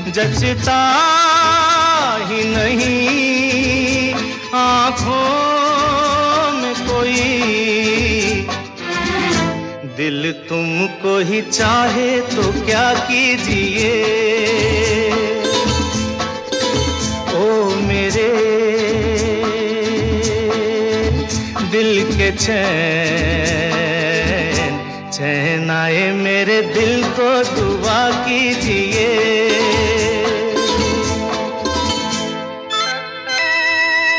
जचता ही नहीं आँखों में कोई, दिल तुमको ही चाहे तो क्या कीजिए। ओ मेरे दिल के चैन, चैन आए मेरे दिल को दुआ कीजिए।